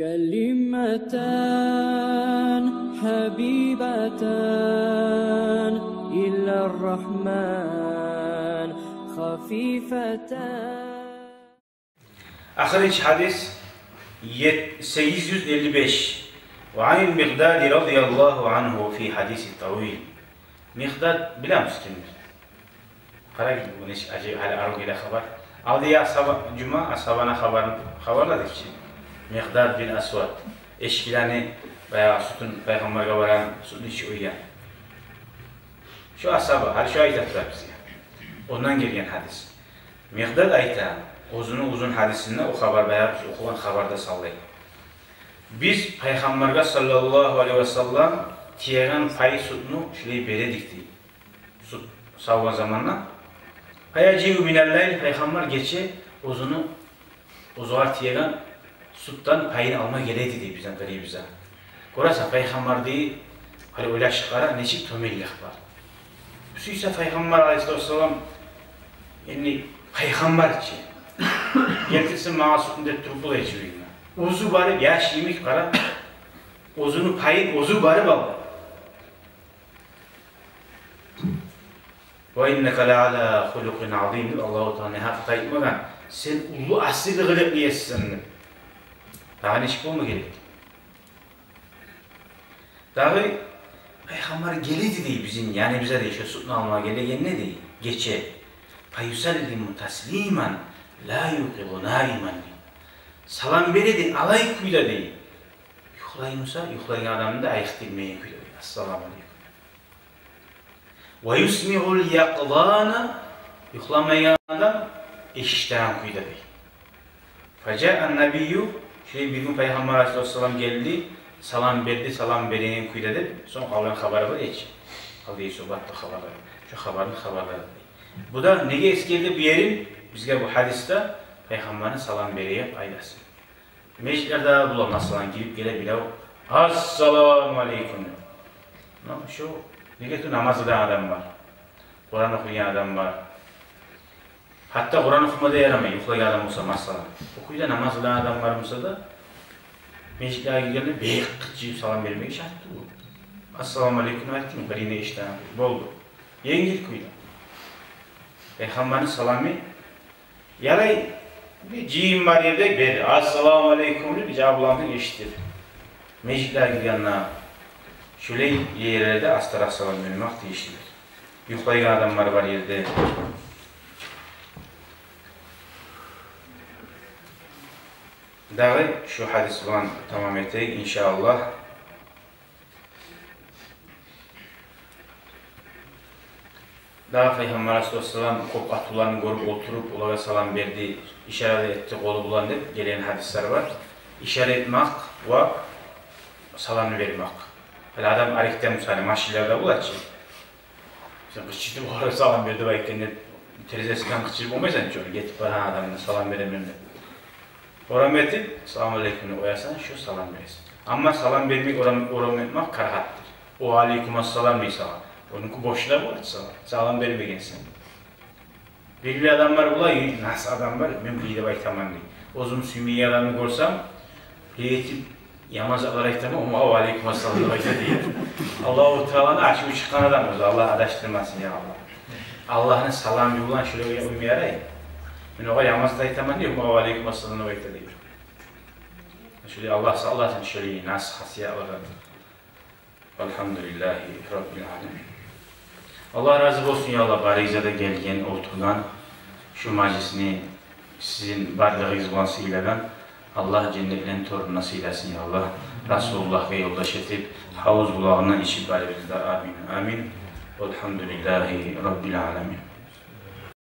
كلمتان حبيبتان إلى الرحمن خفيفتان. آخر hadis 855. وعن المقداد رضي الله عنه في حديث طويل. مقداد بلا مسلم. قرأ بنش أجيب على أروق إلى خبر. أودي أصحاب جمعة أصحابنا خبر لا دكتي. مقداد bin Aswad. Eşkilerini veya sütun peygamber'e varan sütun işi uyuyan. Şu ashaba, her şey ayet ettiler bize. Ondan gelen hadis. Miqdad ayta, uzun hadisinde o haber veya okulan haberde sallayın. Biz Peygamber'e sallallahu aleyhi ve sellem tiyeğen pay sütunu şöyle beredikti. Süt savun zamanla. Payaciu minelleyl Peygamber geçe uzuğar tiyeğen süttan payını alma geleydi diye bizden gariye bize. Korasa Peygamber diye hani öyle şıkara neçik tömellik var. Süyse Peygamber aleyhisselam yani Peygamber için getirsin mağa sütünde turpul geçiyor. Ozu barı yaş yemek kara ozunu payın ozu barı bal. Ve inneke le'ala hulukin azim. Allahu Teala ne hakta etmeden sen ulu asli gılık diyesin. Daha ne şık olma gerek. Daha Peygamber geledi değil bizim yani bize de şu sütünü almaya geleyken ne değil? Geçe. Fayusallimu tasliman la yuqilu naiman. Salam veredi alay kuyla değil. Yuhlayınsa yuhlayan adamı da ayık dilmeyin kuyla değil. Assalamu aleykum. Ve yusmi'ul yaqdana yuhlamayan adam eşitten kuyla değil. Faca'an nebiyyü bir gün Peygamber aleyhisselam geldi. Salam verdi, salam vereyim kuyla dedi. Son kalan haberi var hiç. Kaldığı sohbatta haberleri. Şu haberin haberleri. Bu da neye eskildi bir yerin bizge bu hadiste Peygamber'in salam vereyip aylasın. Meclislerde bulamaz salam girip gelebilir. Assalamu aleykum. Şu nege namaz eden adam var. Kur'an okuyan adam var. Hatta Kur'an okumada yaramayı, yuhlayan adam olsa masalan. Okuyla namaz eden adam var olsa da meclislere girdiğinde beyik kıçıyıp salam vermeyi şarttı bu. Assalamu aleykum ettim. Birine işten boldu. Yengil kuyla. Peygamber'in salamı yarayı bir cihim var yerde bir assalamu aleykum'lu bir cevablandın eşittir. Meclisler gidiyenler şöyle yerlerde astara salam vermek değiştirir. Yuhlayan adamlar var yerde. Daha şu hadis olan tamam ettik inşallah. Daha Peygamber aleyhisselam kop atılarını görüp oturup onlara salam verdi, işaret etti, kolu bulan deyip gelen hadisler var. İşaret etmek ve salam vermek. Böyle adam arikten misali maşilerde bular ki. Sen kışçıda bu arada salam verdi bayken terezesinden kışçılıp olmaysan hiç öyle getip bana adamına salam veremiyorum de. Oram etip, selamun aleyküm'ü koyarsan şu salam verirsin. Ama salam vermek, oram etmek karahattır. O aleyküm'assalam bir salam. Onunki boşluğa bu açsalar. Salam vermegensin. Belli adamlar bulay, nasıl adamlar? Ben bilide baytamam değil. Ozum sümmiye adamı görsem, reyetip yamaz alarak tamam ama o aleyküm'assalam bayta değil. Allah-u Teala'nı açıp çıkan adam oldu. Allah adaştırmasın ya Allah. Allah'ın salam bir bulan şöyle uymayarayım. Ben o yamaz da tamam değil ama o aleyküm'assalam bayta değil. Şöyle Allah sallasın şöyle nasıl hasiye alarak. Elhamdülillahi Rabbil alemin. Allah razı olsun ya Allah, Bariza'da gelgen, oturan şu meclisini sizin bardağınız vasıyla Allah cennetten torun nasıl eylesin ya Allah. Resulullah'a yoldaş edip havuz bulağından içip galibimizde amin. Amin. Elhamdülillahi Rabbil alemin.